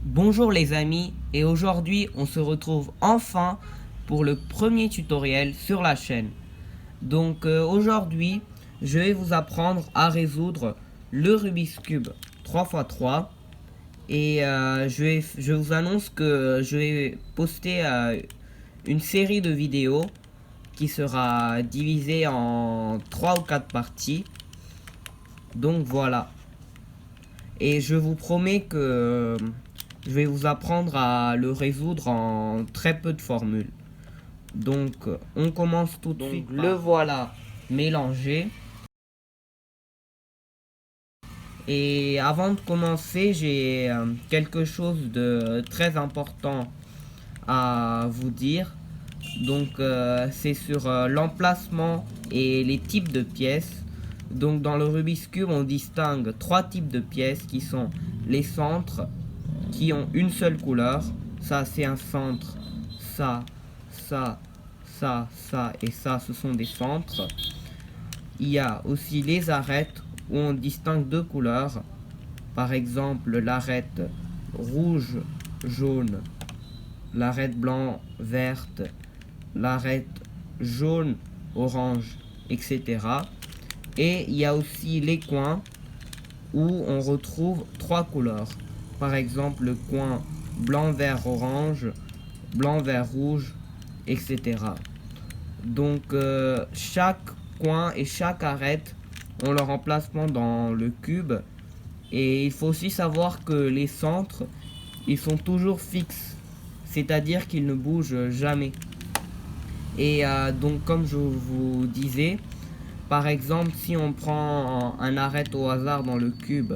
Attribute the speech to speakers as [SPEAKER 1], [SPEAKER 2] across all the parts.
[SPEAKER 1] Bonjour les amis, et aujourd'hui on se retrouve enfin pour le premier tutoriel sur la chaîne. Aujourd'hui je vais vous apprendre à résoudre le Rubik's Cube 3x3 et je vous annonce que je vais poster une série de vidéos qui sera divisée en 3 ou 4 parties. Donc voilà. Et je vous promets que je vais vous apprendre à le résoudre en très peu de formules. On commence tout de suite. Le voilà mélangé. Et avant de commencer, j'ai quelque chose de très important à vous dire. C'est sur l'emplacement et les types de pièces. Donc, dans le Rubik's Cube, on distingue trois types de pièces qui sont les centres, qui ont une seule couleur. Ça, c'est un centre. Ça, ça, ça et ça, ce sont des centres. Il y a aussi les arêtes où on distingue deux couleurs. Par exemple, l'arête rouge, jaune, l'arête blanc, verte, l'arête jaune, orange, etc. Et il y a aussi les coins où on retrouve trois couleurs. Par exemple, le coin blanc, vert, orange, blanc, vert, rouge, etc. Chaque coin et chaque arête ont leur emplacement dans le cube. Et il faut aussi savoir que les centres, ils sont toujours fixes. C'est-à-dire qu'ils ne bougent jamais. Comme je vous disais, par exemple, si on prend un arête au hasard dans le cube,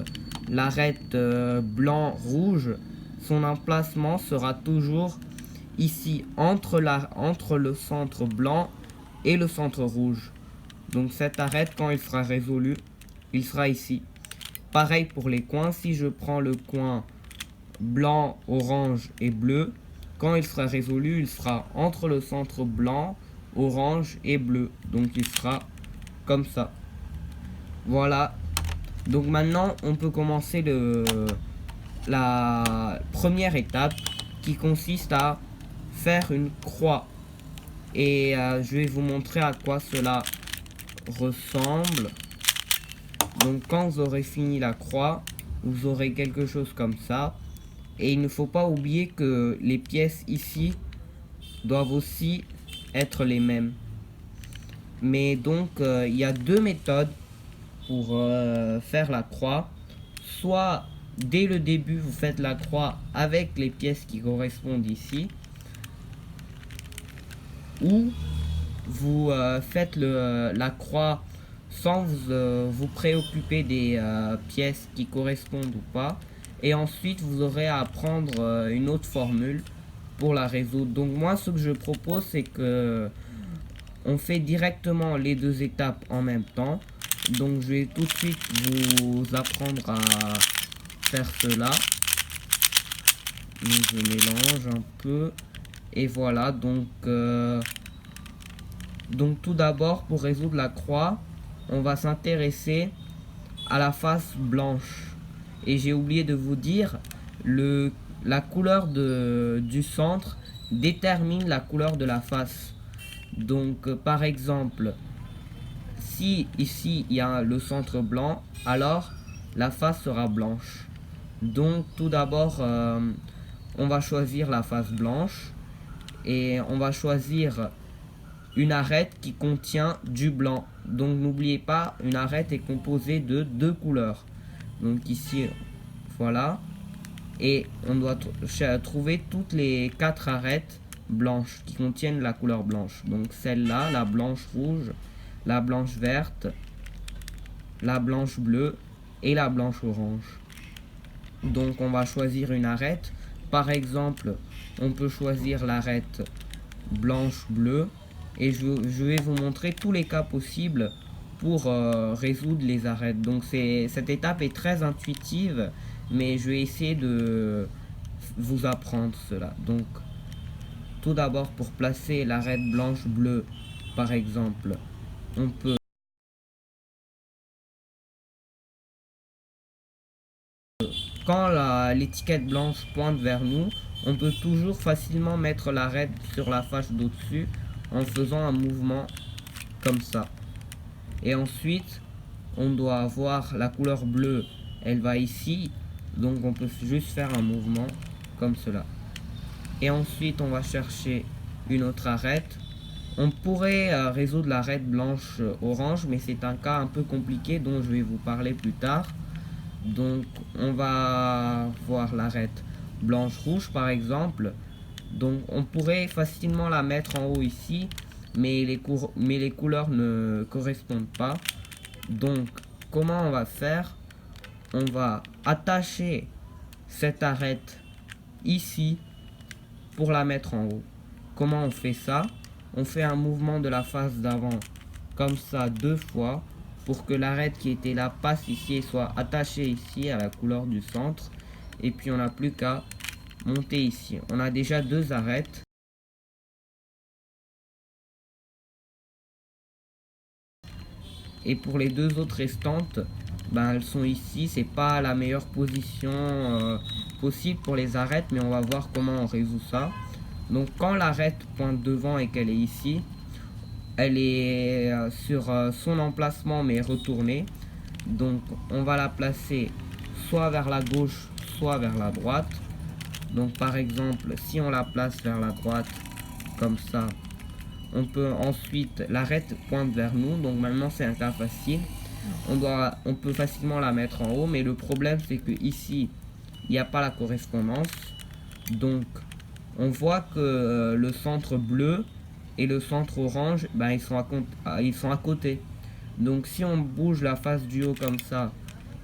[SPEAKER 1] l'arête blanc-rouge, son emplacement sera toujours ici, entre le centre blanc et le centre rouge. Donc cette arête, quand il sera résolu, il sera ici. Pareil pour les coins, si je prends le coin blanc, orange et bleu, quand il sera résolu, il sera entre le centre blanc, orange et bleu. Donc il sera comme ça. Voilà. Donc maintenant, on peut commencer la première étape qui consiste à faire une croix. Et je vais vous montrer à quoi cela ressemble. Donc quand vous aurez fini la croix, vous aurez quelque chose comme ça. Et il ne faut pas oublier que les pièces ici doivent aussi être les mêmes. Il y a deux méthodes pour faire la croix. Soit dès le début vous faites la croix avec les pièces qui correspondent ici, ou vous faites la croix sans vous préoccuper des pièces qui correspondent ou pas, et ensuite vous aurez à prendre une autre formule pour la résoudre. Donc moi ce que je propose, c'est que on fait directement les deux étapes en même temps. Donc je vais tout de suite vous apprendre à faire cela. Donc je mélange un peu. Et voilà, donc tout d'abord, pour résoudre la croix, on va s'intéresser à la face blanche. Et j'ai oublié de vous dire, la couleur du centre détermine la couleur de la face. Par exemple, si ici il y a le centre blanc, alors la face sera blanche. Donc tout d'abord, on va choisir la face blanche et on va choisir une arête qui contient du blanc. Donc n'oubliez pas, une arête est composée de deux couleurs. Donc ici, voilà. Et on doit trouver toutes les quatre arêtes blanches qui contiennent la couleur blanche. Donc celle-là, la blanche rouge, la blanche verte, la blanche bleue et la blanche orange. Donc on va choisir une arête. Par exemple, on peut choisir l'arête blanche bleue. Et je vais vous montrer tous les cas possibles pour résoudre les arêtes. Donc cette étape est très intuitive, mais je vais essayer de vous apprendre cela. Donc tout d'abord, pour placer l'arête blanche bleue, par exemple, on peut quand l'étiquette blanche pointe vers nous, on peut toujours facilement mettre l'arête sur la face d'au-dessus en faisant un mouvement comme ça. Et ensuite, on doit avoir la couleur bleue, elle va ici, donc on peut juste faire un mouvement comme cela. Et ensuite, on va chercher une autre arête. On pourrait résoudre l'arête blanche orange, mais c'est un cas un peu compliqué dont je vais vous parler plus tard. Donc on va voir l'arête blanche rouge par exemple. Donc on pourrait facilement la mettre en haut ici, mais les couleurs ne correspondent pas. Donc comment on va faire? On va attacher cette arête ici pour la mettre en haut. Comment on fait ça? On fait un mouvement de la face d'avant comme ça 2 fois pour que l'arête qui était là passe ici et soit attachée ici à la couleur du centre. Et puis on n'a plus qu'à monter ici. On a déjà 2 arêtes. Et pour les 2 autres restantes, ben elles sont ici. C'est pas la meilleure position possible pour les arêtes, mais on va voir comment on résout ça. Donc quand l'arête pointe devant et qu'elle est ici, elle est sur son emplacement mais retournée. Donc on va la placer soit vers la gauche, soit vers la droite. Donc par exemple, si on la place vers la droite, comme ça, on peut ensuite, l'arête pointe vers nous. Donc maintenant c'est un cas facile. On peut facilement la mettre en haut, mais le problème c'est que ici, il n'y a pas la correspondance. Donc on voit que le centre bleu et le centre orange, ben, ils sont à côté. Donc si on bouge la face du haut comme ça,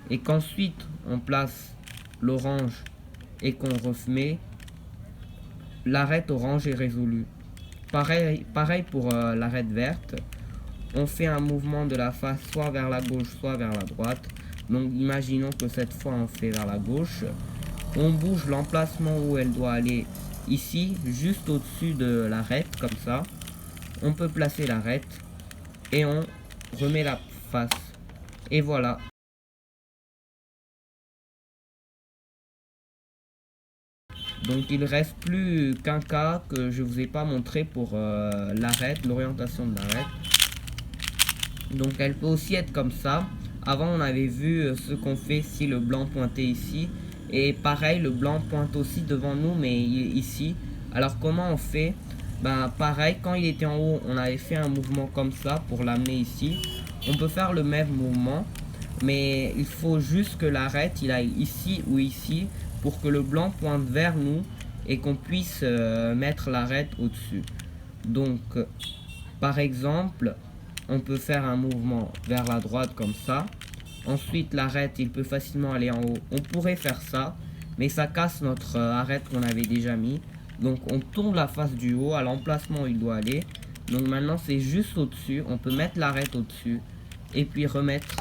[SPEAKER 1] et qu'ensuite on place l'orange et qu'on remet, l'arête orange est résolue. Pareil pour l'arête verte. On fait un mouvement de la face soit vers la gauche, soit vers la droite. Donc imaginons que cette fois on fait vers la gauche. On bouge l'emplacement où elle doit aller ici, juste au-dessus de l'arête, comme ça. On peut placer l'arête et on remet la face. Et voilà. Donc il reste plus qu'un cas que je vous ai pas montré pour l'arête, l'orientation de l'arête. Donc elle peut aussi être comme ça. Avant on avait vu ce qu'on fait si le blanc pointait ici. Et pareil, le blanc pointe aussi devant nous, mais ici. Alors comment on fait? Ben pareil, quand il était en haut, on avait fait un mouvement comme ça pour l'amener ici. On peut faire le même mouvement, mais il faut juste que l'arête il aille ici ou ici pour que le blanc pointe vers nous et qu'on puisse mettre l'arête au-dessus. Donc par exemple, on peut faire un mouvement vers la droite comme ça. Ensuite l'arête il peut facilement aller en haut. On pourrait faire ça, mais ça casse notre arête qu'on avait déjà mis. Donc on tourne la face du haut à l'emplacement où il doit aller. Donc maintenant c'est juste au-dessus. On peut mettre l'arête au-dessus et puis remettre.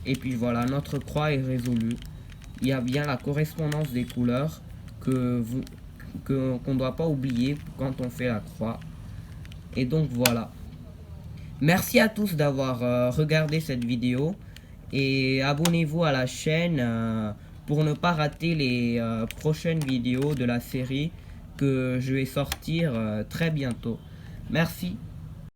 [SPEAKER 1] Et puis voilà, notre croix est résolue. Il y a bien la correspondance des couleurs qu'on ne doit pas oublier quand on fait la croix. Et donc voilà. Merci à tous d'avoir regardé cette vidéo. Et abonnez-vous à la chaîne pour ne pas rater les prochaines vidéos de la série que je vais sortir très bientôt. Merci.